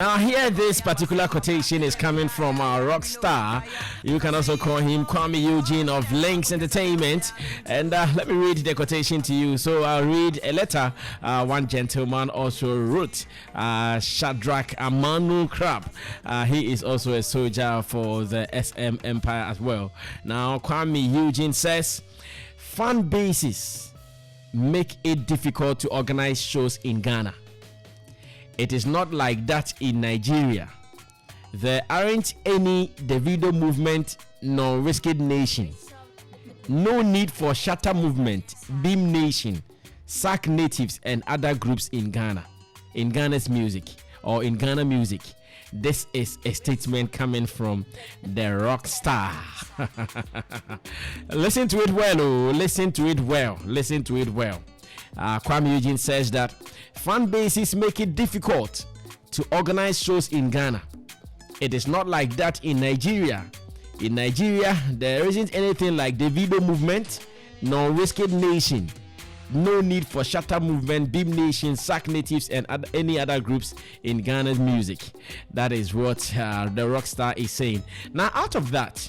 Now, here this particular quotation is coming from our rock star. You can also call him Kuami Eugene of Links Entertainment. And let me read the quotation to you. So I'll read a letter one gentleman also wrote, Shadrach Amonoo-Crap. He is also a soldier for the SM Empire as well. Now, Kuami Eugene says, fan bases make it difficult to organize shows in Ghana. It is not like that in Nigeria. There aren't any Davido movement nor Wizkid Nation. No need for Shatter movement, Beam Nation, Sack Natives and other groups in Ghana. In Ghana's music or in Ghana music. This is a statement coming from the rock star. Listen to it well, oh. Listen to it well. Listen to it well. Kuami Eugene says that fan bases make it difficult to organize shows in Ghana. It is not like that in Nigeria. In Nigeria, there isn't anything like the Davido movement nor Wizkid Nation. No need for Shatter movement, Beam Nation, Sack Natives, and any other groups in Ghana's music. That is what the rock star is saying. Now, out of that,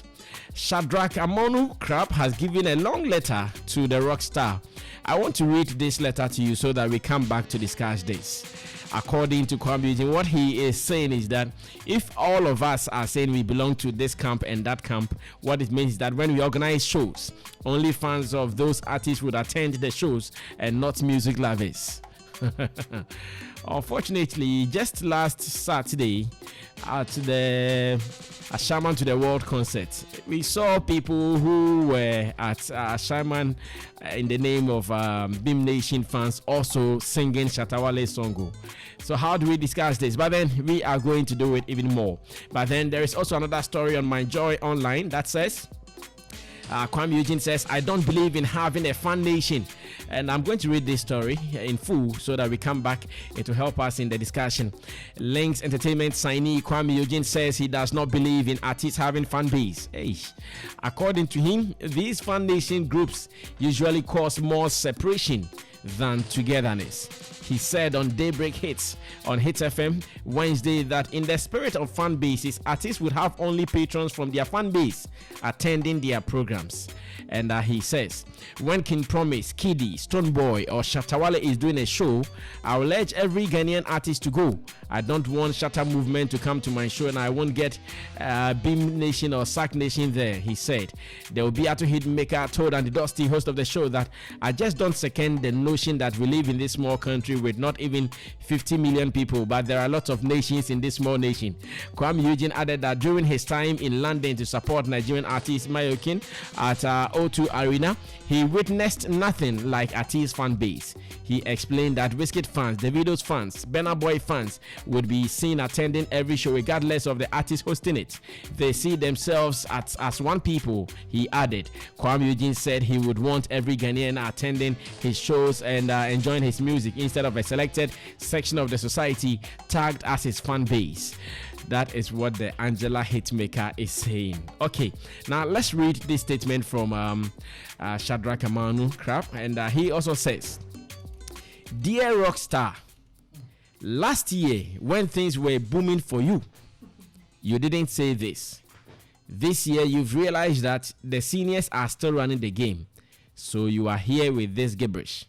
Shadrach Amonoo-Crap has given a long letter to the rock star. I want to read this letter to you so that we come back to discuss this. According to Kuami Eugene, what he is saying is that if all of us are saying we belong to this camp and that camp, what it means is that when we organize shows, only fans of those artists would attend the shows and not music lovers. Unfortunately, just last Saturday at the Shaman to the World concert, we saw people who were at Shaman in the name of Beam Nation fans also singing Shatawale's song. So how do we discuss this? But then we are going to do it even more. But then there is also another story on My Joy Online that says, Kuami Eugene says, I don't believe in having a fan nation. And I'm going to read this story in full so that we come back. It will help us in the discussion. Links Entertainment signee Kuami Eugene says he does not believe in artists having fan base. Hey. According to him, these fan nation groups usually cause more separation than togetherness. He said on Daybreak Hits on Hits FM Wednesday that in the spirit of fan bases, artists would have only patrons from their fan base attending their programs. And he says, when King Promise, Kiddy, Stoneboy or Shatawale is doing a show, I will urge every Ghanaian artist to go. I don't want Shatter Movement to come to my show and I won't get Beam Nation or Sack Nation there, he said. There will be Ato Hitmaker, Toad and the Dusty, host of the show, that I just don't second the notion that we live in this small country with not even 50 million people, but there are lots of nations in this small nation. Kuami Eugene added that during his time in London to support Nigerian artist Mayokin at O2 Arena, he witnessed nothing like artist fan base. He explained that Wizkid fans, Davido's fans, Burna Boy fans would be seen attending every show regardless of the artist hosting it. They see themselves as one people, he added. Kuami Eugene said he would want every Ghanaian attending his shows and enjoying his music instead of a selected section of the society tagged as his fan base. That is what the Angela Hitmaker is saying. Okay, now let's read this statement from Shadrach Amonoo-Crap, and he also says, Dear Rockstar, last year when things were booming for you, you didn't say this. This year you've realized that the seniors are still running the game, so you are here with this gibberish.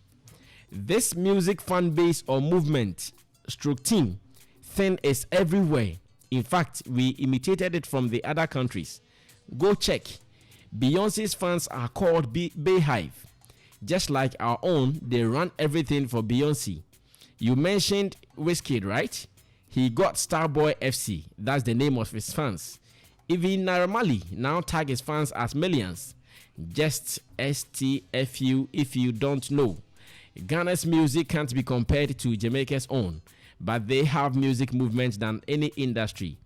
This music fan base or movement stroke team thing is everywhere. In fact, we imitated it from the other countries. Go check. Beyonce's fans are called Bayhive. Just like our own, they run everything for Beyonce. You mentioned Wizkid, right? He got Starboy FC. That's the name of his fans. Even Naira Marley now tag his fans as millions. Just STFU if you don't know. Ghana's music can't be compared to Jamaica's own, but they have music movements than any industry.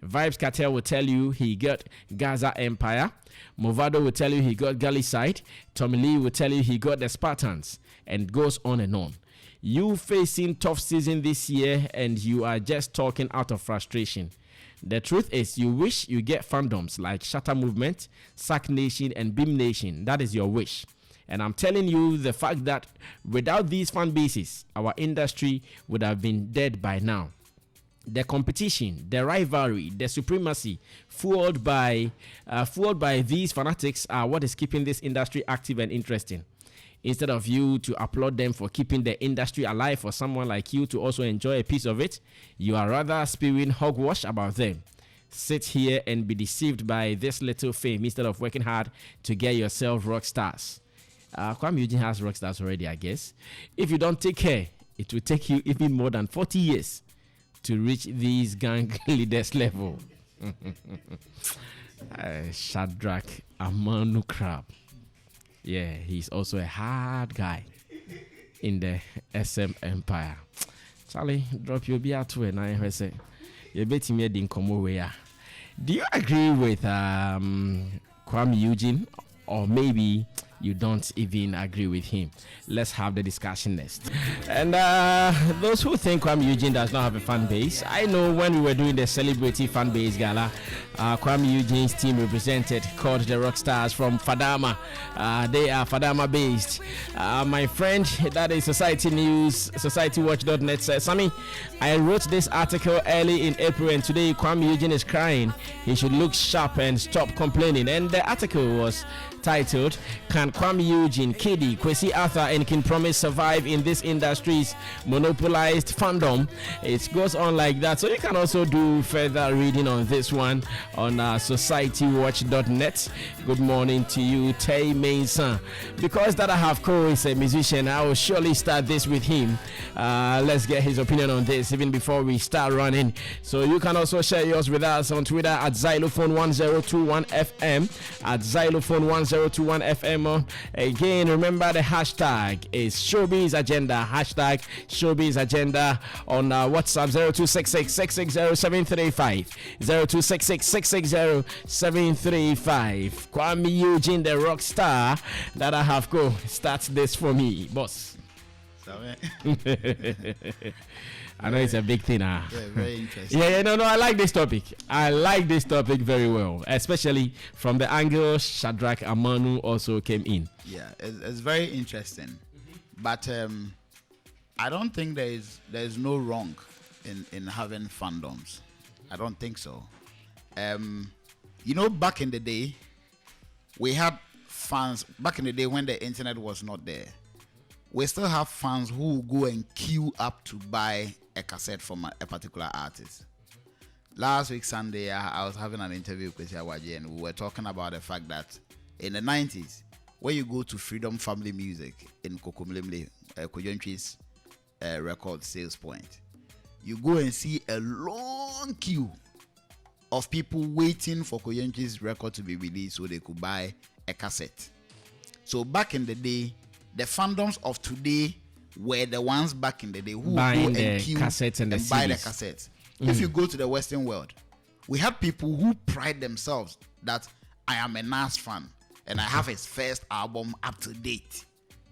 Vibes Cartel will tell you he got Gaza Empire. Movado will tell you he got Gully Side. Tommy Lee will tell you he got the Spartans, and goes on and on. You facing tough season this year and you are just talking out of frustration. The truth is you wish you get fandoms like Shatter Movement, Sack Nation and Beam Nation. That is your wish. And I'm telling you the fact that without these fan bases, our industry would have been dead by now. the competition, the rivalry, the supremacy fueled by these fanatics are what is keeping this industry active and interesting. Instead of you to applaud them for keeping the industry alive, for someone like you to also enjoy a piece of it, you are rather spewing hogwash about them. Sit here and be deceived by this little fame instead of working hard to get yourself rock stars. Kuami Eugene has rock stars already, I guess. If you don't take care, it will take you even more than 40 years to reach these gang leaders level. Shadrach Amonoo-Crap. Yeah, he's also a hard guy in the SM Empire. Charlie, drop your beer to a 9. You bet me didn't come away. Do you agree with Kuami Eugene, or maybe you don't even agree with him? Let's have the discussion next. And those who think Kuami Eugene does not have a fan base, I know when we were doing the celebrity fan base gala, Kuami Eugene's team represented called the Rockstars from Fadama. They are Fadama based. My friend, that is Society News, societywatch.net, says, Sammy, I wrote this article early in April, and today Kuami Eugene is crying. He should look sharp and stop complaining. And the article was titled, Can Kuami Eugene, Kiddy, Kwesi Arthur, and King Promise survive in this industry's monopolized fandom? It goes on like that. So you can also do further reading on this one on societywatch.net. Good morning to you, Tay Mason. Because that I have Ko is a musician, I will surely start this with him. Let's get his opinion on this even before we start running. So you can also share yours with us on Twitter at Xylophone1021FM, at Xylophone1021FM. Again, remember the hashtag is Showbiz Agenda, hashtag Showbiz Agenda on WhatsApp 0266660735, 0266660735. Kuami Eugene, the rock star that I have go start this for me, boss. I know it's a big thing. Yeah, very interesting. No, I like this topic. I like this topic very well, especially from the angle Shadrach Amonoo also came in. Yeah, it's very interesting. But I don't think there is no wrong in having fandoms. I don't think so. Back in the day, we had fans. Back in the day when the internet was not there, we still have fans who go and queue up to buy a cassette from a particular artist. Last week Sunday, I was having an interview with Yawaji, and we were talking about the fact that in the 90s, when you go to Freedom Family Music in Kokomlemle, Kojontwi's record sales point, you go and see a long queue of people waiting for Kojontwi's record to be released so they could buy a cassette. So back in the day, the fandoms of today were the ones back in the day who buying go and the queue cassettes and buy the cassettes. If you go to the Western world, we have people who pride themselves that I am a Nas fan and I have his first album up to date.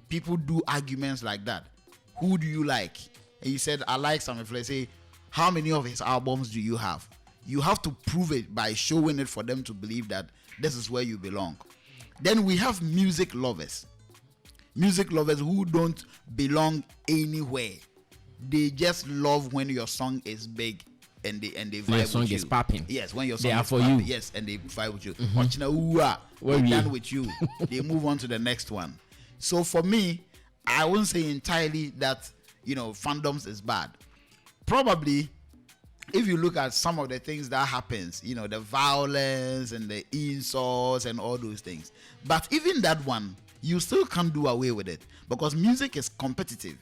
People do arguments like that. Who do you like? And you said, I like Sammy Flex. Say, how many of his albums do you have? You have to prove it by showing it for them to believe that this is where you belong. Then we have music lovers. Music lovers who don't belong anywhere. They just love when your song is big and they vibe with you. Your song is popping. Yes, when your song is for popping. You. Yes, and they vibe with you. We're done with you. They move on to the next one. So for me, I won't say entirely that fandoms is bad. Probably, if you look at some of the things that happens, the violence and the insults and all those things. But even that one, you still can't do away with it because music is competitive.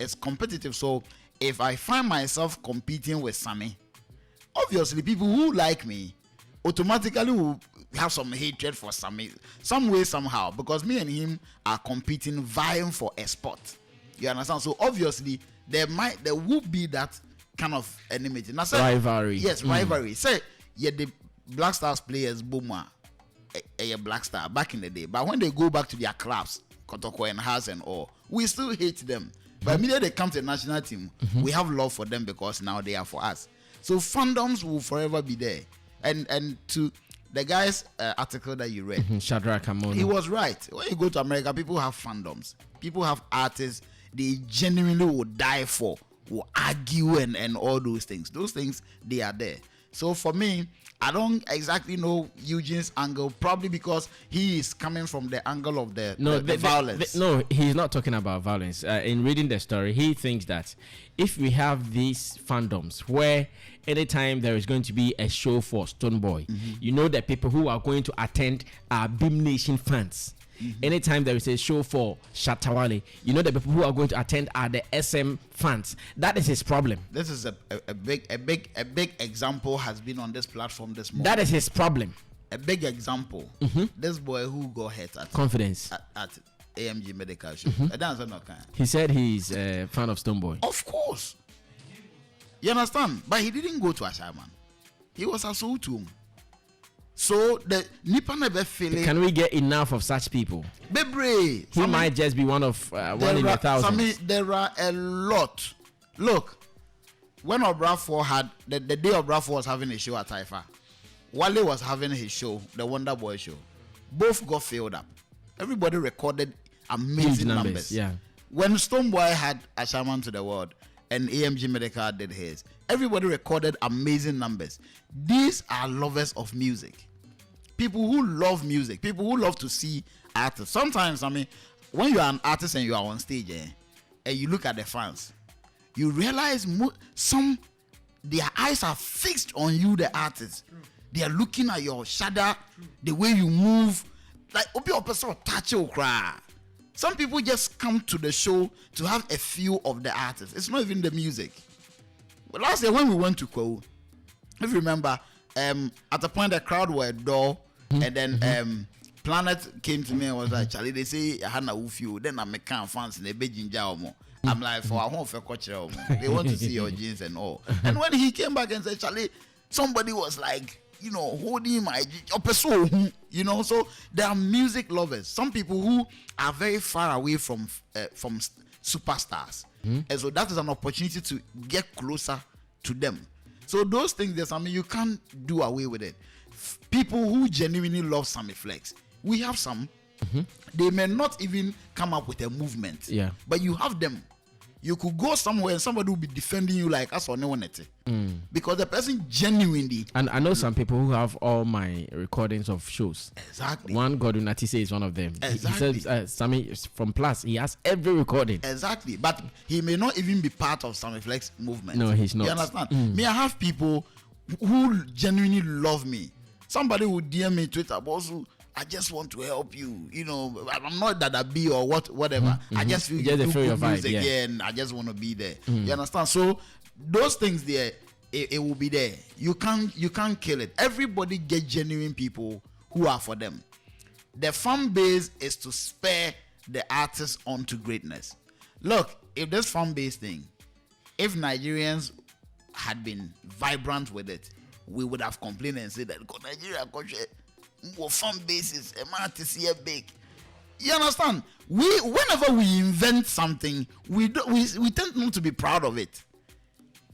It's competitive. So if I find myself competing with Sammy, obviously people who like me automatically will have some hatred for Sammy some way, somehow, because me and him are competing, vying for a spot. You understand? So obviously there will be that kind of enmity. Now, Rivalry. Yes, rivalry. Say, the Black Stars players, Boma, a Black Star back in the day, but when they go back to their clubs, Kotoko and Haas and all, we still hate them. But immediately they come to the national team, we have love for them because now they are for us. So fandoms will forever be there. And to the guy's article that you read, Shadrach Amonoo, he was right. When you go to America, people have fandoms. People have artists they genuinely will die for will argue and all those things. Those things, they are there. So for me, I don't exactly know Eugene's angle, probably because he is coming from the angle of the violence. No, he's not talking about violence. In reading the story, he thinks that if we have these fandoms where anytime there is going to be a show for Stonebwoy, you know that people who are going to attend are Beam Nation fans. Anytime there is a show for Shatawale, you know the people who are going to attend are the SM fans. That is his problem. This is a big example has been on this platform this morning. That is his problem. A big example. This boy who got hurt at Confidence at AMG Medical Show. That's not kind. He said he's a fan of Stonebwoy. Of course. You understand? But he didn't go to Ashaman. He was a soul to him. So the Nipa never feeling. Can we get enough of such people? Bebre. He might just be one of one in a thousand. There are a lot. Look, when Obrafour had the day Obrafour was having a show at Taifa, Wale was having his show, the Wonder Boy show. Both got filled up. Everybody recorded amazing numbers. Yeah. When Stonebwoy had A Shaman to the World and AMG Medical did his, everybody recorded amazing numbers. These are lovers of music. People who love music, people who love to see artists. Sometimes, I mean, when you are an artist and you are on stage and you look at the fans, you realize their eyes are fixed on you, the artist. They are looking at your shadow, the way you move. Like, obi person touch you cry. Some people just come to the show to have a feel of the artist. It's not even the music. But last year when we went to Kwao, if you remember, at the point the crowd were dull, and then Planet came to me and was like, Charlie, they say I had a few. Then I'm a can fans in a Beijing Jao. I'm like, for our home for culture, they want to see your jeans and all. And when he came back and said, Charlie, somebody was like, you know, holding my person, you know. So there are music lovers. Some people who are very far away from superstars, and so that is an opportunity to get closer to them. So those things, I mean, you can't do away with it. People who genuinely love Sammy Flex, we have some. They may not even come up with a movement, but you have them. You could go somewhere and somebody will be defending you like us or no one because the person genuinely. And I know some people who have all my recordings of shows. Exactly. One Godwin Atise is one of them. Exactly. He says Sammy from Plus, he has every recording. Exactly. But he may not even be part of Sammy Flex movement. No, he's not. You understand? Me, I have people who genuinely love me. Somebody will DM me Twitter, also, I just want to help you. You know, I'm not that I be or whatever. I just feel you do good music and I just want to be there. You understand? So those things there, it will be there. You can't kill it. Everybody get genuine people who are for them. The fan base is to spur the artists onto greatness. Look, if this fan base thing, if Nigerians had been vibrant with it, we would have complained and said that Nigeria fan bases, a man to see a big. You understand? Whenever we invent something, we tend not to be proud of it.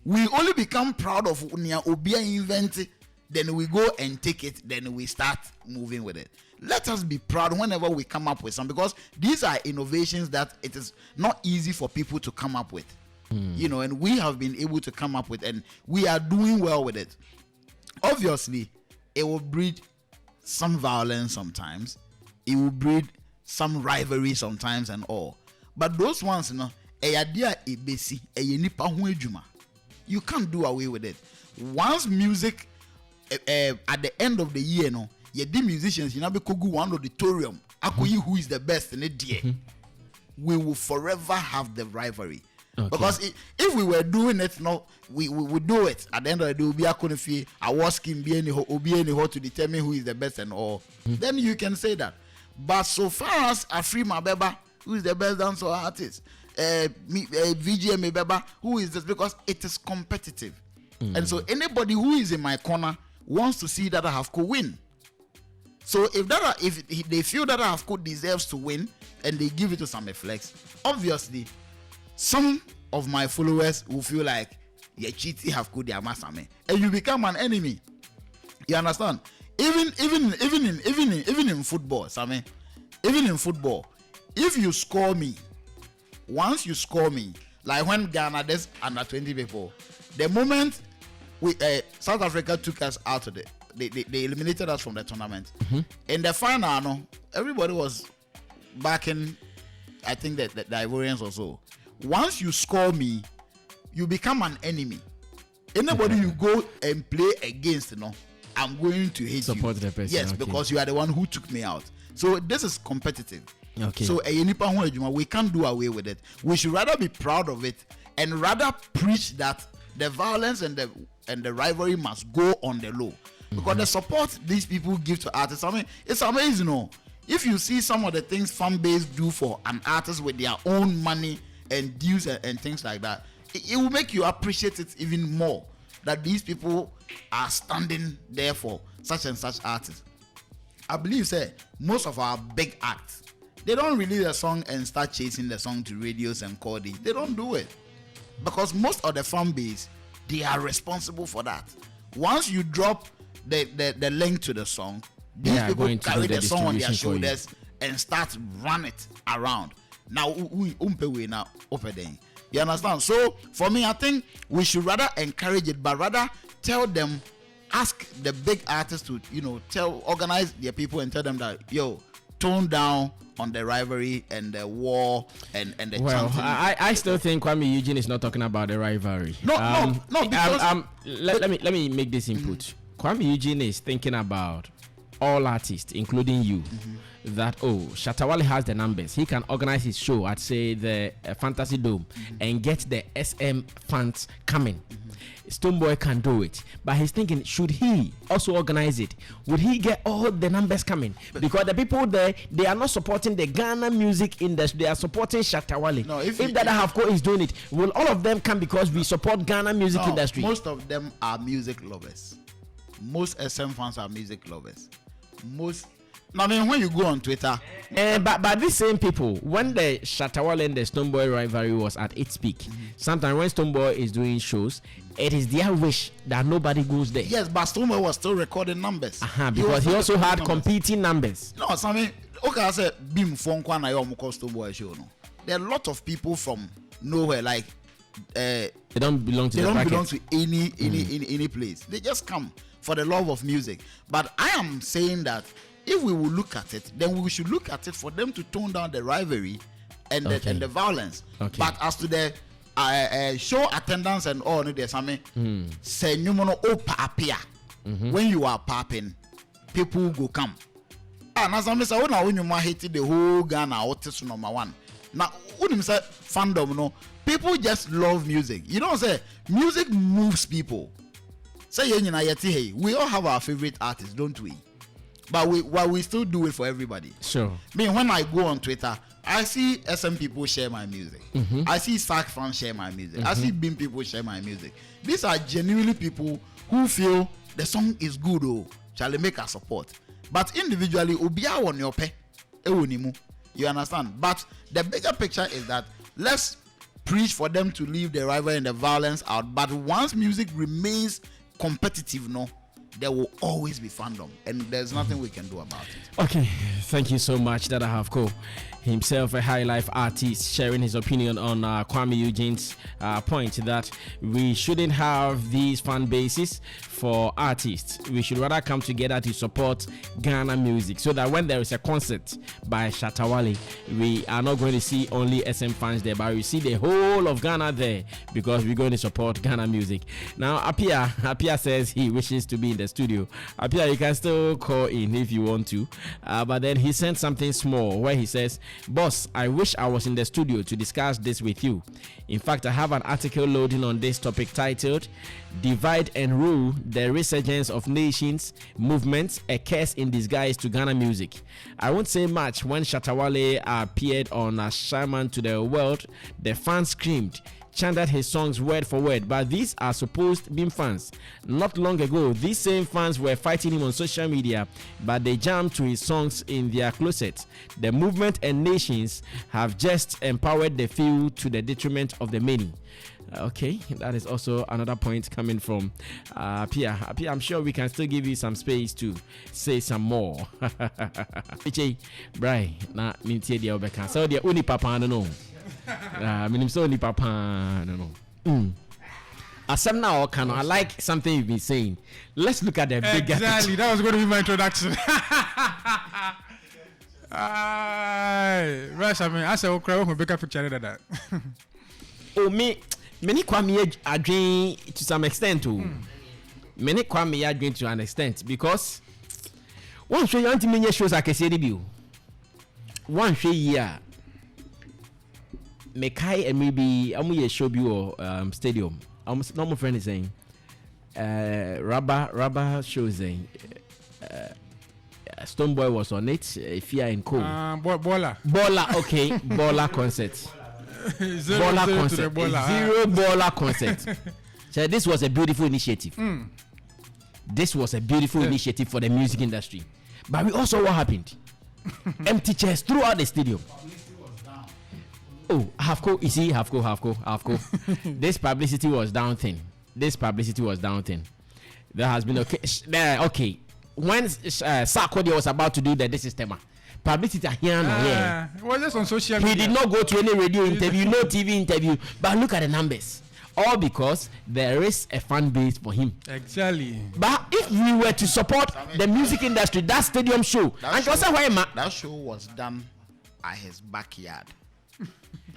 We only become proud of Obia invent it, then we go and take it, then we start moving with it. Let us be proud whenever we come up with something, because these are innovations that it is not easy for people to come up with. You know, and we have been able to come up with, and we are doing well with it. Obviously, it will breed some violence sometimes. It will breed some rivalry sometimes and all. But those ones, you know, you can't do away with it. Once music, at the end of the year, you know, the musicians, you know, because one auditorium, who is the best in it, we will forever have the rivalry. Okay. Because if we were doing it, no, we would do it. At the end of the day, we'll be a confi, a war scheme, be any to determine who is the best and all. Then you can say that. But so far as Afri Mabeba, who is the best dancer artist, VGM Mabeba, who is this? Because it is competitive. And so anybody who is in my corner wants to see that I have could win. So if they feel that I have could deserves to win and they give it to Sammy Flex, obviously some of my followers will feel like you cheating have good their master me, and you become an enemy. You understand? Even in football, Sammy, even in football, if you score me, once you score me, Like when Ghana, there's under 20 people. The moment we South Africa took us out of they eliminated us from the tournament. In the final, no, everybody was backing, I think that the Ivorians or so. Once you score me, you become an enemy. Anybody you go and play against, I'm going to hate Support you. The person. Yes, because you are the one who took me out. So this is competitive. Okay. So we can't do away with it. We should rather be proud of it and rather preach that the violence and the rivalry must go on the low. Because the support these people give to artists, I mean, it's amazing. If you see some of the things fanbase do for an artist with their own money and dues and things like that, it will make you appreciate it even more, that these people are standing there for such and such artists. I believe most of our big acts, they don't release a song and start chasing the song to radios and Cody. They don't do it because most of the fan base, they are responsible for that. Once you drop the link to the song, these people carry the song on their shoulders and start run it around. Now, you understand? So for me, I think we should rather encourage it, but rather tell them, ask the big artists to organize their people and tell them that tone down on the rivalry and the war and the chanting. I still think Kuami Eugene is not talking about the rivalry. No, because let me make this input. Kuami Eugene is thinking about all artists, including you. That Shatta Wale has the numbers. He can organize his show at say the Fantasy Dome and get the SM fans coming. Stonebwoy can do it, but he's thinking, should he also organize it? Would he get all the numbers coming? Because the people there, they are not supporting the Ghana music industry, they are supporting Shatta Wale. No, if Dada Havko is doing it, will all of them come because we support Ghana music industry? Most of them are music lovers. Most SM fans are music lovers. I mean, when you go on Twitter, but these same people, when the Shatta Wale and the Stonebwoy rivalry was at its peak, sometimes when Stonebwoy is doing shows, it is their wish that nobody goes there. Yes, but Stonebwoy was still recording numbers. Because he also had competing numbers. No, so I mean, okay, I said, Bim Fonkwa na yo muko Stonebwoy show. No, there are a lot of people from nowhere, like they don't belong to. They don't belong to any place. They just come for the love of music. But I am saying that if we will look at it, then we should look at it for them to tone down the rivalry and the violence. But as to the show attendance and all, there's something. Say you when you are popping, people go come. And as I say, when you hate the whole Ghana, what is number one? Now, when you say fandom, people just love music. You don't say music moves people. Say we all have our favorite artists, don't we? But we still do it for everybody. Sure. I mean, when I go on Twitter, I see SM people share my music. I see Sark fans share my music. I see Beam people share my music. These are genuinely people who feel the song is good. Shall they make a support? But individually, Ubia on your pay. You understand? But the bigger picture is that let's preach for them to leave the rivalry and the violence out. But once music remains competitive, there will always be fandom, and there's nothing we can do about it. Okay, thank you so much, Dada Havko, himself a high life artist, sharing his opinion on Kuami Eugene's point that we shouldn't have these fan bases for artists. We should rather come together to support Ghana music, so that when there is a concert by Shatta Wale, we are not going to see only SM fans there, but we see the whole of Ghana there, because we're going to support Ghana music. Now, Apia says he wishes to be in the studio. Apia, you can still call in if you want to, but then he sent something small where he says, "Boss, I wish I was in the studio to discuss this with you. In fact, I have an article loading on this topic titled Divide and Rule, the Resurgence of Nations, Movements, a Curse in Disguise to Ghana Music. I won't say much. When Shatta Wale appeared on Shaman to the World, the fans screamed, chanted his songs word for word, but these are supposed Beam fans. Not long ago, these same fans were fighting him on social media, but they jammed to his songs in their closet. The movement and nations have just empowered the few to the detriment of the many. Okay, that is also another point coming from Pia. Pia, I'm sure we can still give you some space to say some more. Bray, na mintie dia obeka. So dia uni papa no. Minim so uni papa no. Asam na okano. I like something you've been saying. Let's look at the bigger picture. Exactly, that was going to be my introduction. Rush, I mean, I said, okay, we'll make a picture of that. Oh, many Kuami Eugene to some extent too. Many Kuami Eugene to an extent because one show you anti shows I can say debut. One show year. Mekai and maybe I'm a Showbiz stadium. Almost normal friend is saying rubber shows saying Stoneboy was on it. Fear and Co. Baller, okay, baller concert. Baller concert. Zero baller concert. So this was a beautiful initiative. This was a beautiful initiative for the music industry. But we also what happened? Empty chairs throughout the stadium. Oh, half-co, you see, half-co. This publicity was down thin. There has been okay. When Sarkodie was about to do this system, publicity here and here. Was just on social media. He did not go to any radio interview, no TV interview. But look at the numbers. All because there is a fan base for him. Exactly. But if we were to support the music industry, that stadium show, that show was done at his backyard.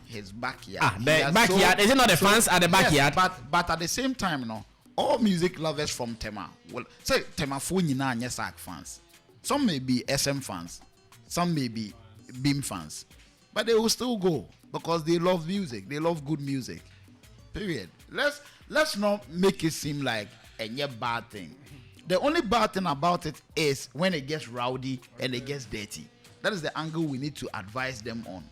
His backyard. The backyard. Is it not the fans at the backyard? Yes, but at the same time, all music lovers from Tema, well, say Tema Funina and Yesak fans. Some may be SM fans, some may be Beam fans, but they will still go because they love music. They love good music. Period. Let's not make it seem like a bad thing. The only bad thing about it is when it gets rowdy and it gets dirty. That is the angle we need to advise them on.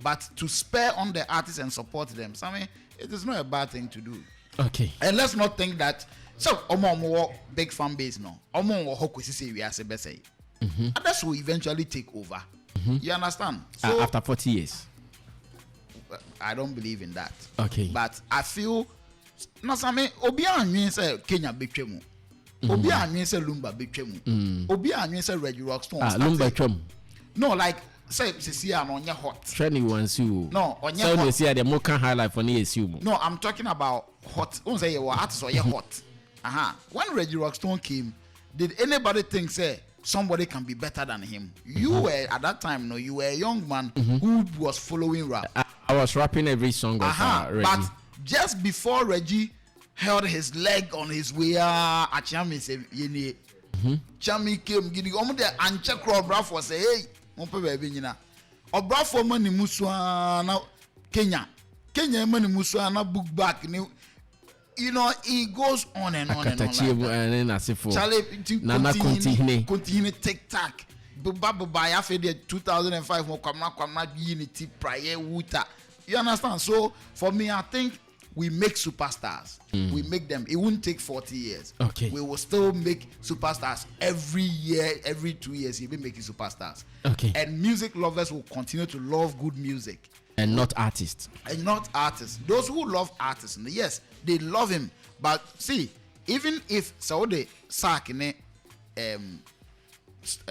But to spare on the artists and support them, Sammy, it is not a bad thing to do. Okay. And let's not think that big fan base no. Others will eventually take over. You understand? So, after 40 years. I don't believe in that. Okay. But I feel no Sammy obi anwen say Kenya betwemu. Obi anwen say Lumba betwemu. Obi anwen say Reggie Rockstone. Lumba betwemu. No, like say on your hot. Training ones you. No, on your hot. So you see the more can highlight for near assume. No, I'm talking about hot. Don't say you artists or your hot. When Reggie Rockstone came, did anybody think say somebody can be better than him? You were at that time, you were a young man who was following rap. I was rapping every song of Reggie. But just before Reggie held his leg on his way, Achami said, Chami came, getting on the Ancha Crow Braf was say, hey. Obrafo mani muswana Kenya mani muswana book back he goes on and on and on like continue TikTok baba ya fe 2005 mo kwamna unity prayer wuta. You understand? So for me, I think we make superstars. We make them. It won't take 40 years. Okay. We will still make superstars every year, every 2 years. We'll be making superstars. Okay. And music lovers will continue to love good music. And not artists. And not artists. Those who love artists, yes, they love him. But see, even if Saudi Sark Wale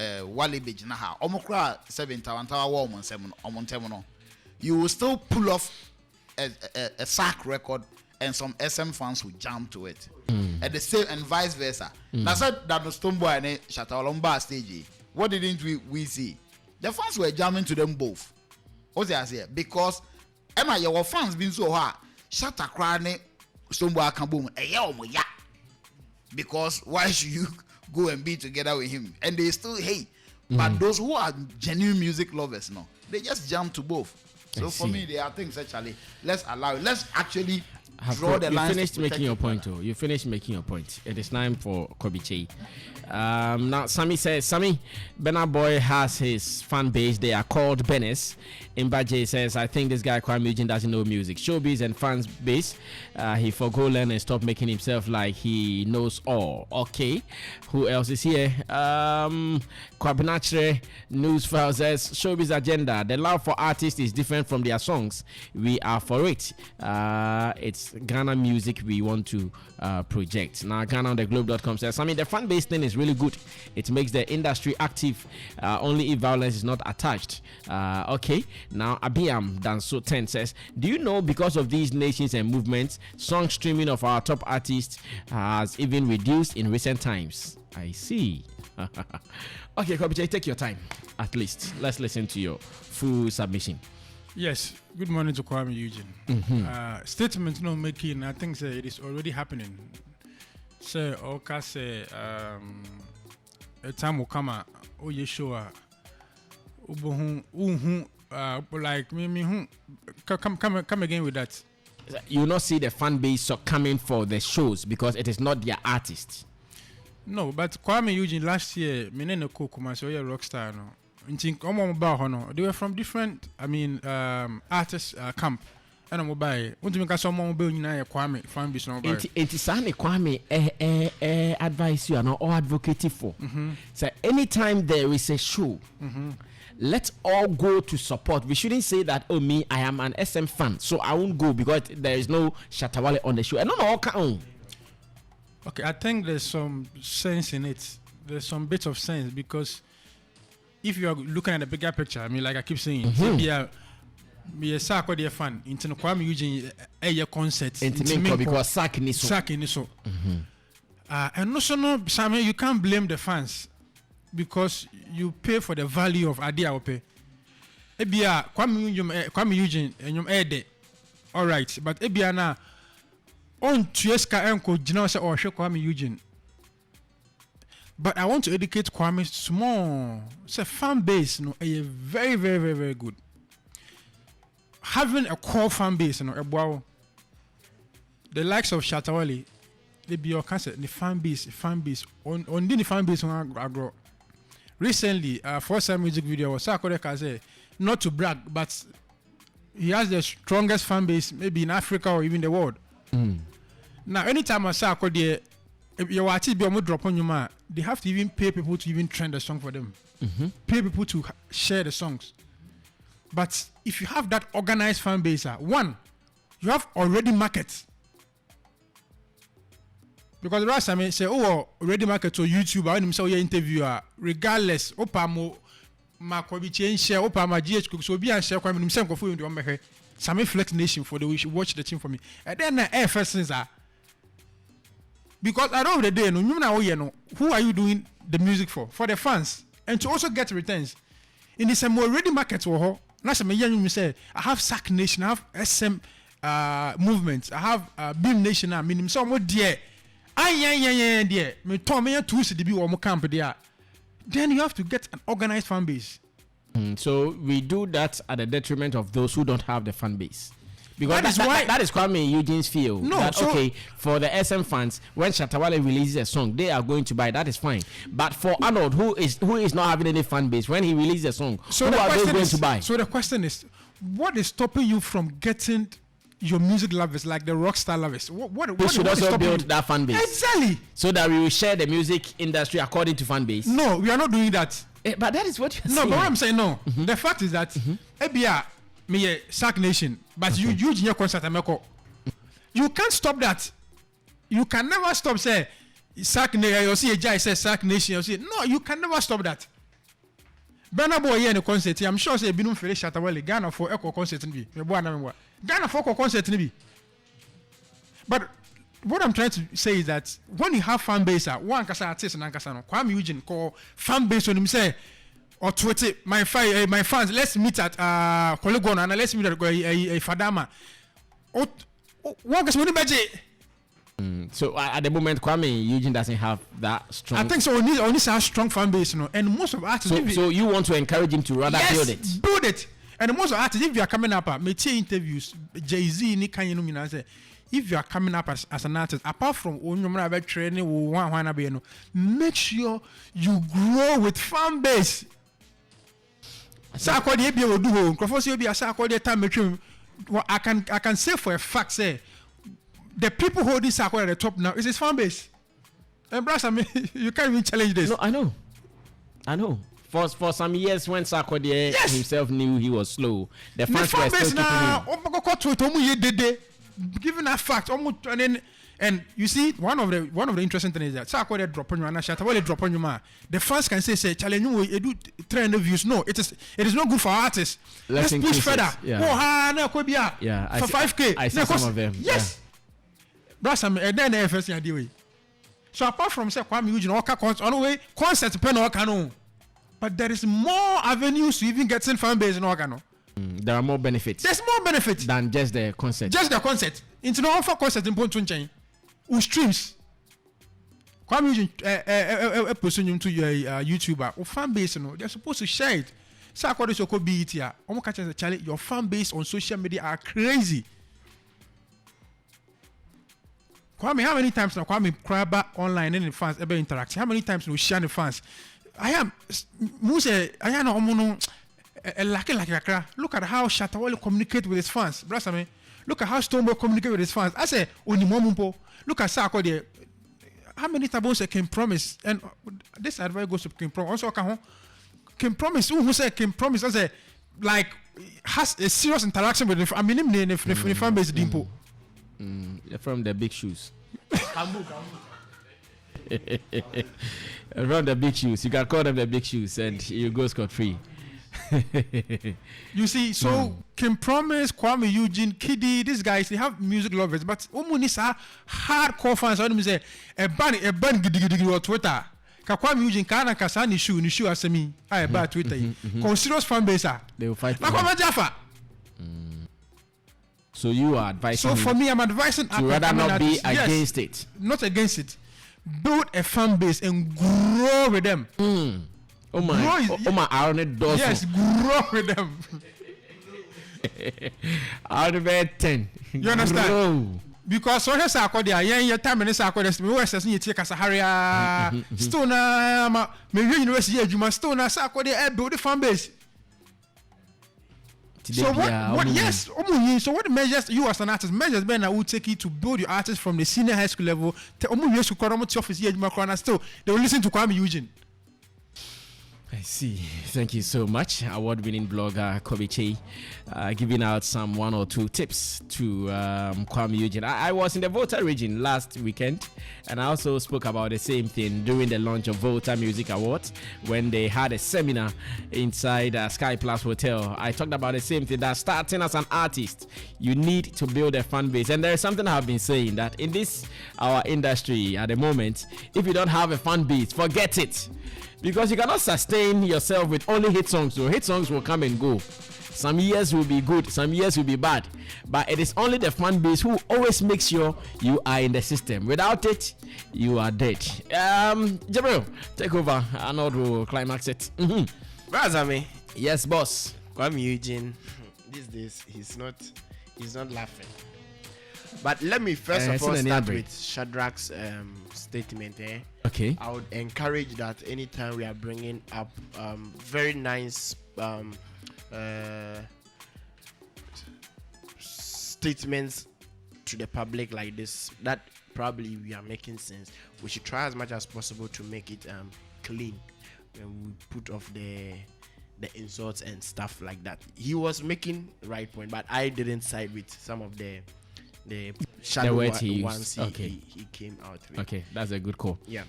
Bejinaha, Omokra 7 Tawantawa Woman 7 Omontemono, you will still pull off a sack record and some SM fans will jump to it. And the same and vice versa. That's that the Stoneboy and Shatalomba stage. What didn't we see? The fans were jamming to them both. What's I say? Because Emma, your fans been so hard. Shatakra Stoneboy can boom. Yeah. Because why should you go and be together with him? And they still hate. But those who are genuine music lovers, they just jump to both. So for me, there are things actually. Let's allow it. Let's actually draw the line. You finished making your point, though. You finished making your point. It is time for Kobiche. Now, Sammy says, Benna Boy has his fan base. They are called Bennis. Imbaje says, I think this guy, Kuami Eugene, doesn't know music. Showbiz and fans base. He forgo learn and stop making himself like he knows all. Okay. Who else is here? Kwabinachre News File says, Showbiz agenda. The love for artists is different from their songs. We are for it. It's Ghana music we want to project. Now, GhanaOnTheGlobe.com says, I mean, the fan base thing is really good. It makes the industry active only if violence is not attached. Okay, now Abiam Danso 10 says, do you know because of these nations and movements, song streaming of our top artists has even reduced in recent times? I see. Okay, Kobiche, take your time at least. Let's listen to your full submission. Yes. Good morning to Kuami Eugene. Statement no making. I think it is already happening. So, Oka say, a time will come. Oh, Yeshua. Like me. Come again with that. You will not see the fan base coming for the shows because it is not their artist. No, but Kuami Eugene last year, Menene Kokuma, so you're a rock star. No, they were from different, artists camp. And I'm by. Want to make someone building a Kuami fan base. It is only Kuami advice you are not all advocating for. So anytime there is a show, let's all go to support. We shouldn't say that, oh, me, I am an SM fan, so I won't go because there is no Shatawale on the show. And no. Okay, I think there's some sense in it. There's some bits of sense because if you are looking at the bigger picture, I mean, like I keep saying, be a Sarkodie fan, into Kuami Eugene a concert, because Sak Niso. And also, no, Sammy, you can't blame the fans because you pay for the value of Adia Ope. Ebia Kuami Eugene and your Ede, all right, but Ebia na. On Tueska Enko Jino or Kuami Eugene. But I want to educate Kwame small. It's a fan base, a very, very, very, very good. Having a core fan base, the likes of Shatawale, they be your cancer, the fan base, on the fan base I grow. Recently, for some music video, Sarkodie say, not to brag, but he has the strongest fan base maybe in Africa or even the world. Now, anytime I say your artist be able drop on your man, they have to even pay people to even trend the song for them. Pay people to share the songs. But if you have that organized fan base, one, you have already markets. Because the rest I mean say, oh, already market to YouTube, I want to say your interviewer, regardless, Opamo, Makobi change share, Opama GH, so be a share, I'm saying for you to Sammy Flex Nation for the way you watch the team for me. And then first things are because at the end of the day, no, who are you doing the music for? For the fans and to also get returns. In the same already markets for her. You say I have Sack Nation, I have SM movements, I have Beam Nation. I mean, some more dear. Dear. Me told me to see the be or camp there. Then you have to get an organized fan base. So we do that at the detriment of those who don't have the fan base. Because that is Kuami Eugene's feel. No, that, so okay, for the SM fans, when Shatawale releases a song, they are going to buy. That is fine. But for Arnold, who is not having any fan base, when he releases a song, so who are they going to buy? So the question is, what is stopping you from getting your music lovers, like the rock star lovers? We should also build that fan base. Exactly. So that we will share the music industry according to fan base. No, we are not doing that. But that is what you're saying. No, but what I'm saying, no. The fact is that ABR, me Sack Nation, but you in your concert, you can't stop that. You can never stop say Sack Nation. You see a guy say Sack Nation. You see, no, you can never stop that. Burna Boy here in the concert. I'm sure say Binum Fele Shatawale Ghana for Echo concert ni bi. Ghana for Echo concert ni bi. But what I'm trying to say is that when you have fan base, one kasa artist and kasa no, Kuami Eugene call fan base when him say or Twitter my fans, let's meet at Kolegon and let's meet at a Fadama. One kasa money budget. So at the moment, Kuami Eugene doesn't have that strong. I think so. Only have strong fan base, and most of artists. So you want to encourage him to rather build it. And most of artists, if you are coming up, me take interviews, Jay-Z, Nick Canyon, say. If you are coming up as an artist, apart from when you're about training, make sure you grow with fan base. Sarkodie will do. Crofosio be a Sarkodie time. I can say for a fact, say the people holding Sarkodie at the top now is his fan base. And brass, I mean, you can't even challenge this. No, I know. For some years when Sarkodie himself knew he was slow, the fans were still keeping him. given that fact, almost and you see one of the interesting things is that Sarkodie drop on you and Shatta drop on you man. The fans can say challenge you do 300 views. No, it is not good for artists. Let's push further. Yeah. For 5K. I see some of them. Yes. That's and then the first idea. So apart from say Kuami Eugene or concert pen or canon, but there is more avenues to even get in fan base in Organo. There are more benefits. There's more benefits than just the concert. Just the concert. Into the offer concert in Pontunchain. Who streams? Kuami Eugene person into your YouTuber or fan base, you know, they're supposed to share it. Sarkodie so could be it here. Your fan base on social media are crazy. Kwame, how many times now Kwame Crabba online and the fans ever interact? How many times we share the fans? I am look at how Shatta communicate with his fans. Brother, look at how Stonebwoy communicate with his fans. I say Onimomumpo. Look at Sarkodie. How many times can promise? And this advice goes to King Promise. Also, King Promise. Who say King Promise? I say like has a serious interaction with the. I mean, the fan base dimpo. From the big shoes. From the big shoes. You can call them the big shoes and you go scot-free. You see, so Kim Promise, Kuami Eugene, Kiddy, these guys, they have music lovers, but Omunis are hardcore fans. I want to say a ban giddy or Twitter. Kuami Eugene kana kasani shoe asemi. I bad Twitter. Serious fan base. They will fight. Jaffa. So you are advising. So for me, I'm advising to rather not be against it. Not against it. Build a fan base and grow with them. Oh my! Aaron does. Yes, grow with them. Out of 10. You understand? Grow. Because so here's Sarkodie. Yeah, time in Sarkodie. Me was saying you take a Sahara. Stona, me university. You must Stona Sarkodie. Build a fan base. So what yes, so what measures you as an artist measures Ben will take you to build your artist from the senior high school level to office here still they will listen to Kuami Eugene. I see. Thank you so much, award-winning blogger Kobiche, giving out some 1 or 2 tips to Kuami Eugene. I was in the Volta region last weekend, and I also spoke about the same thing during the launch of Volta Music Awards when they had a seminar inside Sky Plus Hotel. I talked about the same thing, that starting as an artist, you need to build a fan base. And there is something I've been saying, that in this our industry at the moment, if you don't have a fan base, forget it. Because you cannot sustain yourself with only hit songs. So hit songs will come and go. Some years will be good, some years will be bad. But it is only the fan base who always makes sure you are in the system. Without it, you are dead. Jabril, take over and I will climax it. Razami. Yes, boss. Kuami Eugene. These days he's not laughing. But let me first of all start with Shadrach's statement. Okay. I would encourage that anytime we are bringing up very nice statements to the public like this, that probably we are making sense. We should try as much as possible to make it clean when we put off the insults and stuff like that. He was making right point, but I didn't side with some of the shadow ones he came out with. Okay, that's a good call. Yeah.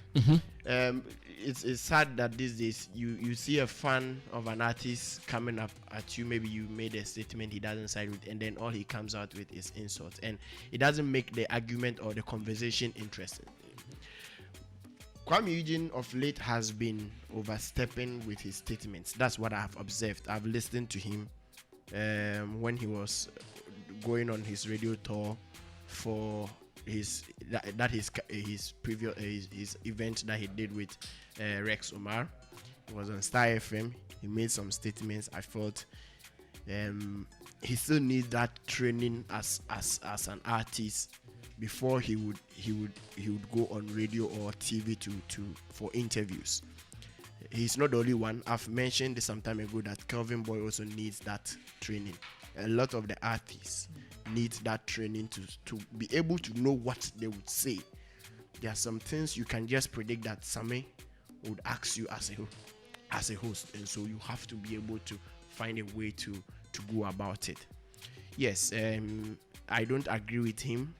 It's sad that these days you see a fan of an artist coming up at you. Maybe you made a statement he doesn't side with, and then all he comes out with is insults, and it doesn't make the argument or the conversation interesting. Kuami Eugene of late has been overstepping with his statements. That's what I've observed. I've listened to him when he was going on his radio tour for his event that he did with Rex Omar. It was on Star FM. He made some statements. I felt he still needs that training as an artist before he would go on radio or TV for interviews. He's not the only one. I've mentioned this some time ago that Kelvin Boy also needs that training. A lot of the artists need that training to be able to know what they would say. There are some things you can just predict that Sammy would ask you as a host, and so you have to be able to find a way to go about it. Yes, I don't agree with him.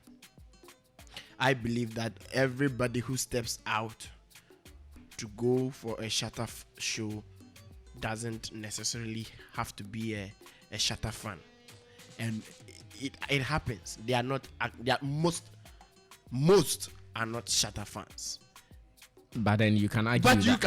I believe that everybody who steps out to go for a Shatta show doesn't necessarily have to be a Shatta fan, and it happens. They are not. Most are not Shatta fans. But then you can argue. But you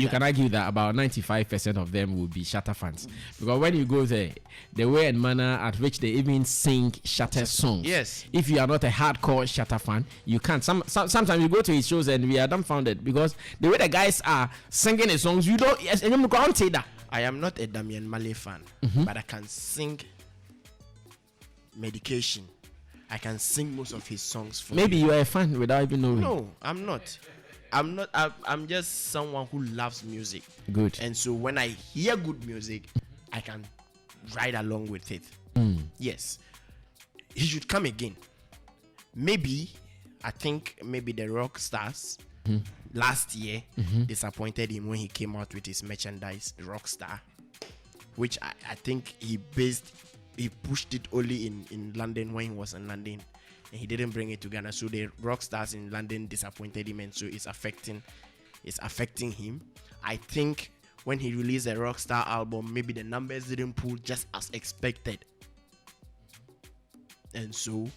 can argue that about 95% of them will be Shatta fans, because when you go there, the way and manner at which they even sing Shatta songs. Yes. If you are not a hardcore Shatta fan, you can't. Sometimes you go to his shows and we are dumbfounded because the way the guys are singing the songs, you don't. Yes, and you can't say that. I am not a Damian Marley fan, but I can sing Medication. I can sing most of his songs for Maybe you are a fan without even knowing. No, I'm not. I'm just someone who loves music. Good. And so when I hear good music, I can ride along with it. Yes. He should come again. Maybe, I think maybe the rock stars last year disappointed him when he came out with his merchandise, the Rockstar, which I think he pushed it only in London when he was in London. And he didn't bring it to Ghana, so the rock stars in London disappointed him, and so it's affecting him. I think when he released a Rockstar album, maybe the numbers didn't pull just as expected, and so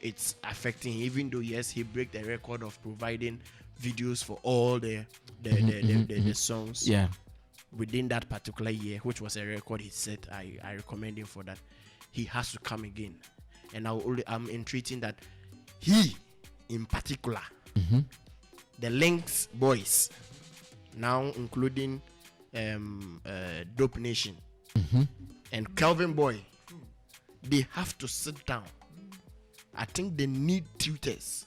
it's affecting him. Even though yes, he broke the record of providing videos for all the songs within that particular year, which was a record he set. I recommend him for that. He has to come again. And I'm entreating that he, in particular, the Lynx boys, now including Dope Nation and Calvin Boy, they have to sit down. I think they need tutors.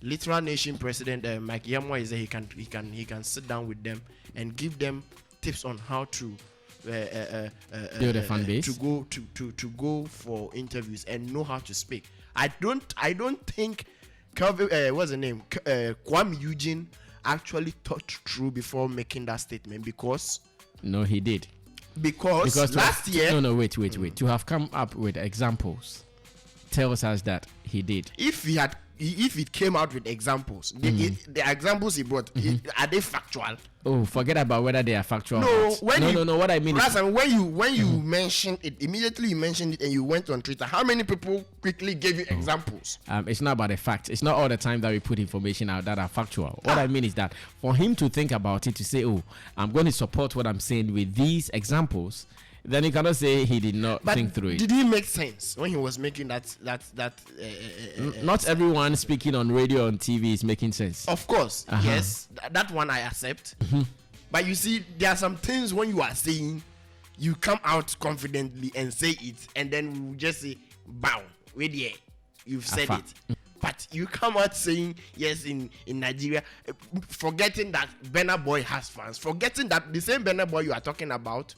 Literal Nation President Mike Yamwa is there. He can sit down with them and give them tips on how to build a fan base, to go for interviews and know how to speak. I don't think what's the name, Kuami Eugene actually thought through before making that statement, because no, he did, because last year wait to have come up with examples tells us that he did. If it came out with examples, the examples he brought, are they factual? Oh, forget about whether they are factual. No, no. What I mean is, when you mentioned it, immediately you mentioned it and you went on Twitter. How many people quickly gave you examples? It's not about the facts. It's not all the time that we put information out that are factual. What I mean is that for him to think about it, to say, "Oh, I'm going to support what I'm saying with these examples," then you cannot say he did not think through it. Did he make sense when he was making that? Not everyone speaking on radio and TV is making sense. Of course, yes, that one I accept. But you see, there are some things when you are saying, you come out confidently and say it, and then we just say, "Bow, wait there, you've said it." But you come out saying yes in Nigeria, forgetting that Burna Boy has fans, forgetting that the same Burna Boy you are talking about,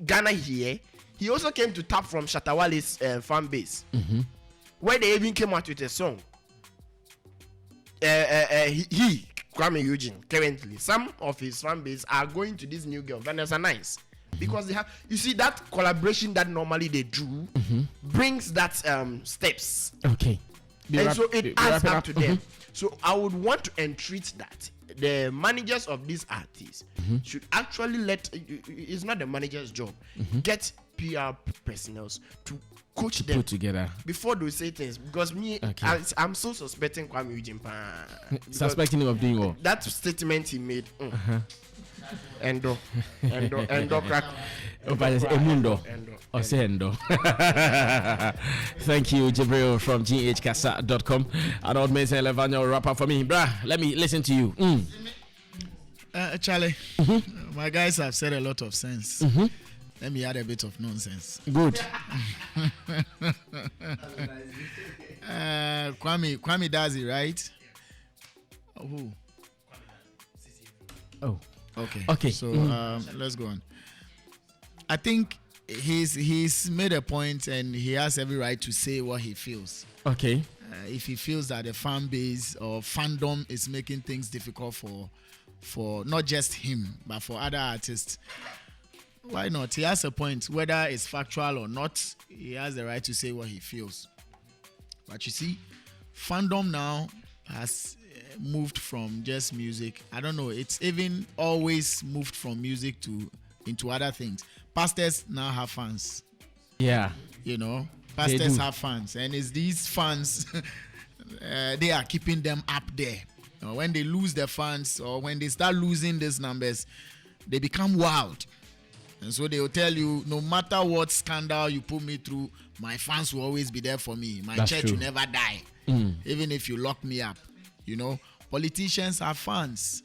Ghana here, he also came to tap from Shatta Wale's fan base, where they even came out with a song. Kuami Eugene, currently, some of his fan base are going to this new girl, Vanessa Nice, because they have, you see, that collaboration that normally they do brings that steps. Okay. And so it adds up to them. So I would want to entreat that the managers of these artists should actually it's not the manager's job, get PR personnel to coach them, put together before they say things, because I'm so suspecting Kuami Eugene. Suspecting him of doing what? That statement he made. Endo crack. Emundo. Osendo. Thank you, Jibril from ghkasa.com. And old man say Levano rapper for me. Bruh, let me listen to you. Charlie, my guys have said a lot of sense. Let me add a bit of nonsense. Good. Kwame does it, right? Who? Oh. Okay. So let's go on. I think he's made a point and he has every right to say what he feels. Okay. If he feels that the fan base or fandom is making things difficult for not just him but for other artists, Why not? He has a point. Whether it's factual or not, he has the right to say what he feels. But you see, fandom now has moved from just music. I don't know. It's even always moved from music into other things. Pastors now have fans. Yeah. You know, pastors have fans, and it's these fans. They are keeping them up there. When they lose their fans or when they start losing these numbers, they become wild. And so they will tell you, no matter what scandal you put me through, my fans will always be there for me. My That's church true. will never die. Even if you lock me up. You know, politicians have fans.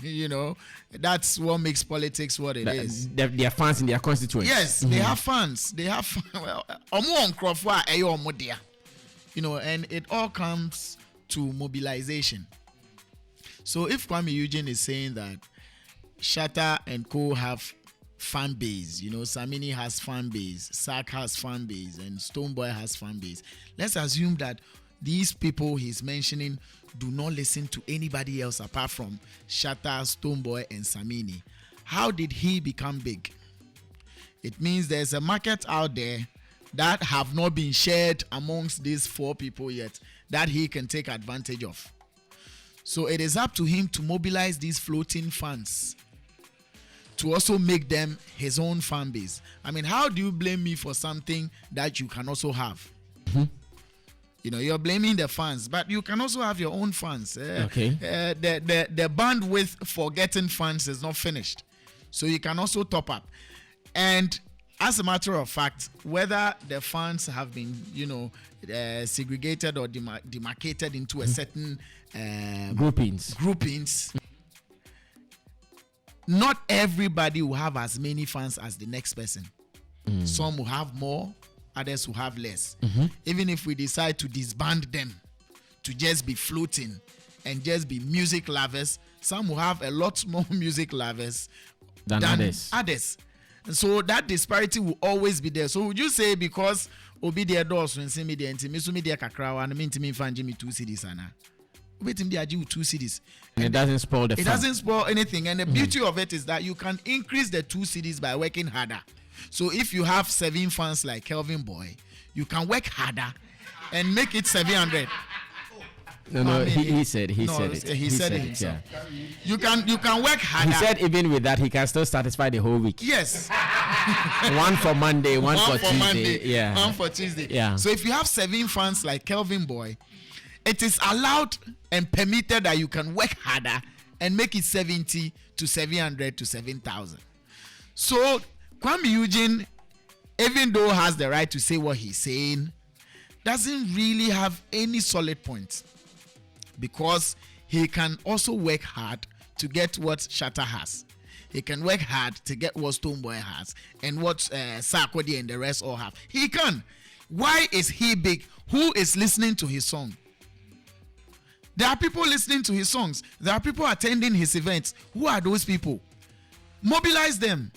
You know, that's what makes politics what it is. They are fans in their constituents. Yes, they have fans. They have, well, you know, and it all comes to mobilization. So if Kuami Eugene is saying that Shatta and Co have fan base, you know, Samini has fan base, Sark has fan base, and Stonebwoy has fan base, let's assume that these people he's mentioning do not listen to anybody else apart from Shatta, Stonebwoy, and Samini. How did he become big? It means there's a market out there that have not been shared amongst these four people yet that he can take advantage of. So it is up to him to mobilize these floating fans to also make them his own fan base. I mean, how do you blame me for something that you can also have? You know, you're blaming the fans, but you can also have your own fans. Okay. The bandwidth for getting fans is not finished. So you can also top up. And as a matter of fact, whether the fans have been, you know, segregated or demarcated into a certain groupings, not everybody will have as many fans as the next person. Some will have more, others will have less. Even if we decide to disband them to just be floating and just be music lovers, some will have a lot more music lovers than others. And so that disparity will always be there. So would you say because obi the doors when see me the ntimi so me the kakra and me ntimi fan Jimmy 2 CDs ana wait him the 2 CDs and it doesn't spoil the fun. It doesn't spoil anything, and the beauty of it is that you can increase the 2 CDs by working harder. So if you have 7 fans like Kelvin Boy, you can work harder and make it 700. No, he said it. He said it himself. Yeah. You can work harder. He said even with that, he can still satisfy the whole week. Yes. One for Monday, one for Tuesday. Monday, yeah. one for Tuesday. Yeah. So if you have 7 fans like Kelvin Boy, it is allowed and permitted that you can work harder and make it 70 to 700 to 7,000. So Kuami Eugene, even though has the right to say what he's saying, doesn't really have any solid points, because he can also work hard to get what Shatta has. He can work hard to get what Stonebwoy has and what Sarkodie and the rest all have. He can. Why is he big? Who is listening to his song? There are people listening to his songs. There are people attending his events. Who are those people? Mobilize them.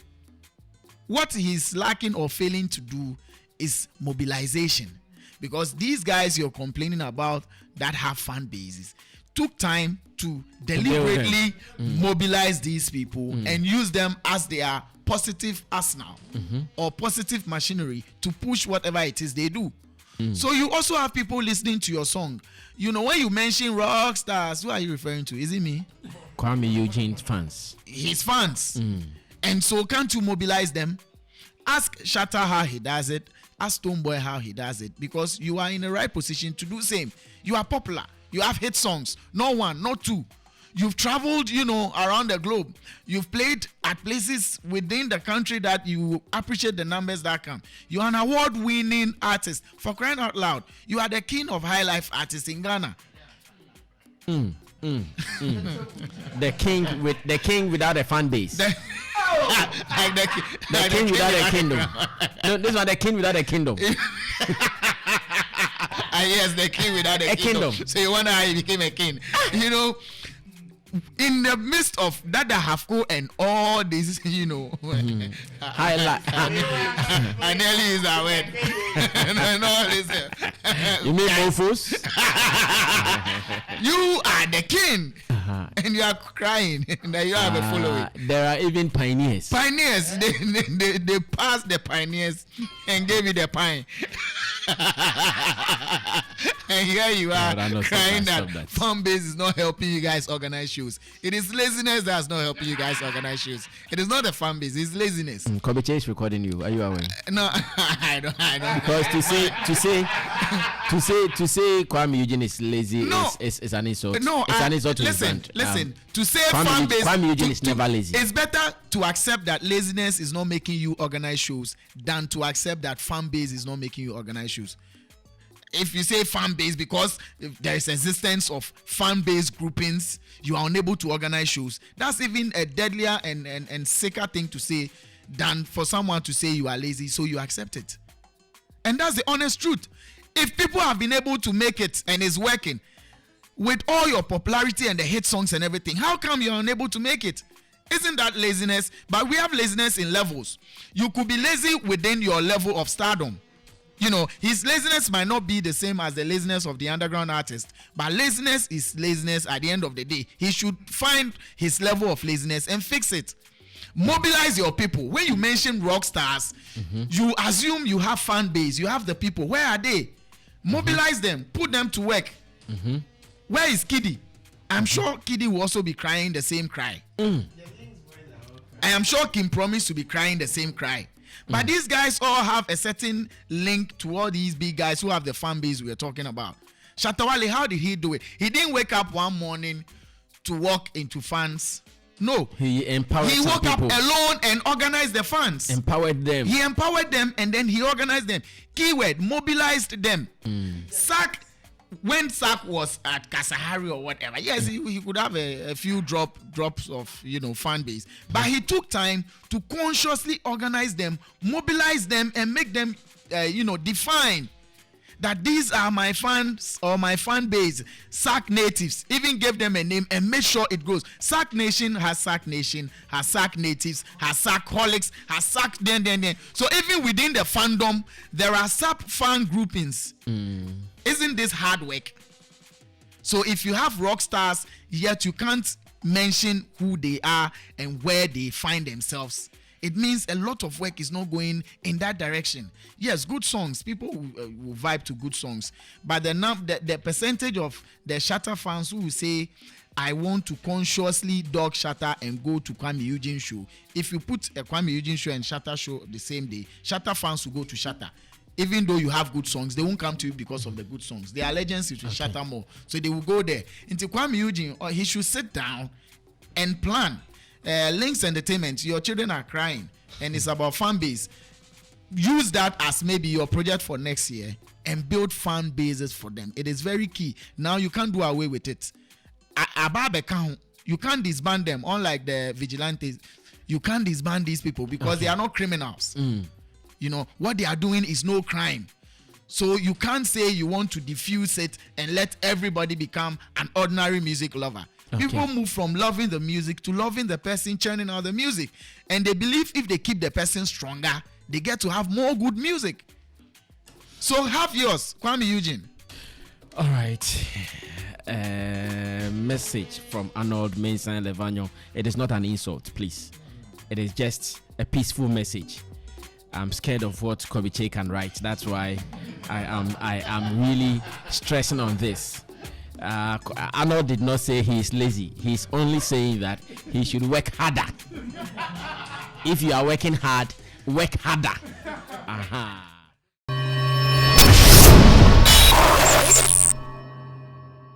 What he's lacking or failing to do is mobilization. Because these guys you're complaining about that have fan bases took time to deliberately mobilize these people and use them as their positive arsenal or positive machinery to push whatever it is they do. So you also have people listening to your song. You know, when you mention rock stars, who are you referring to? Is it me? Kuami Eugene fans. His fans. And so can't you mobilize them? Ask Shatta how he does it. Ask Stonebwoy how he does it. Because you are in the right position to do same. You are popular. You have hit songs. Not 1, not 2. You've traveled, you know, around the globe. You've played at places within the country that you appreciate the numbers that come. You are an award-winning artist. For crying out loud, you are the king of high life artists in Ghana. The king without a fan base. The king without a kingdom. No, this one, the king without a kingdom. Yes, the king without a kingdom. So you wonder how he became a king. You know, in the midst of Dada Hafko and all this, you know, I nearly use that word. And all this. You mean mofos? You are the king. and you are crying that you have a following. There are even pioneers. Pioneers, they passed the pioneers and gave you the pine. And here you are crying that fan base is not helping you guys organize shows. It is laziness that's not helping you guys organize shows. It is not the fan base, it's laziness. Kobiche is recording you. Are you aware? No, I don't. Because to say Kuami Eugene is lazy is an insult. No, it's an insult to listen. To say fan base, Kuami Eugene is never lazy. It's better to accept that laziness is not making you organize shows than to accept that fan base is not making you organize shows. If you say fan base because there is existence of fan base groupings, you are unable to organize shows. That's even a deadlier and sicker thing to say than for someone to say you are lazy, so you accept it. And that's the honest truth. If people have been able to make it and it's working with all your popularity and the hit songs and everything, how come you're unable to make it? Isn't that laziness? But we have laziness in levels. You could be lazy within your level of stardom. You know, his laziness might not be the same as the laziness of the underground artist, but laziness is laziness at the end of the day. He should find his level of laziness and fix it. Mobilize your people. When you mention rock stars, you assume you have fan base, you have the people. Where are they? Mobilize them, put them to work. Where is Kiddy? I'm sure Kiddy will also be crying the same cry. I am sure Kim promised to be crying the same cry. But these guys all have a certain link to all these big guys who have the fan base we are talking about. Shatawale, how did he do it? He didn't wake up one morning to walk into fans. No. He empowered He woke people. up alone and organized the fans. Empowered them. He empowered them and then he organized them. Keyword, mobilized them. When Sak was at Kasahari or whatever, yes, he could have a few drops of fan base, but he took time to consciously organize them, mobilize them, and make them define that these are my fans or my fan base. Sak natives, even gave them a name and made sure it grows. Sak Nation, has Sak natives, has Sakholics, has Sak then. So even within the fandom, there are sub fan groupings. Isn't this hard work? So if you have rock stars, yet you can't mention who they are and where they find themselves, it means a lot of work is not going in that direction. Yes, good songs, people will vibe to good songs, but the percentage of the Shatter fans who will say, I want to consciously dog Shatter and go to Kuami Eugene show. If you put a Kuami Eugene show and Shatter show the same day, Shatter fans will go to Shatter. Even though you have good songs, they won't come to you because of the good songs. Their allegiance is to Shatter more. So they will go there. Into Kuami Eugene, or he should sit down and plan. Links Entertainment, your children are crying and it's about fan base. Use that as maybe your project for next year and build fan bases for them. It is very key. Now you can't do away with it. You can't disband them, unlike the vigilantes. You can't disband these people because they are not criminals. What they are doing is no crime. So you can't say you want to diffuse it and let everybody become an ordinary music lover. People move from loving the music to loving the person churning out the music. And they believe if they keep the person stronger, they get to have more good music. So have yours, Kuami Eugene. All right. Message from Arnold Mason Levagno. It is not an insult, please. It is just a peaceful message. I'm scared of what Kobiche can write. That's why I am really stressing on this. Arnold did not say he is lazy. He's only saying that he should work harder. If you are working hard, work harder.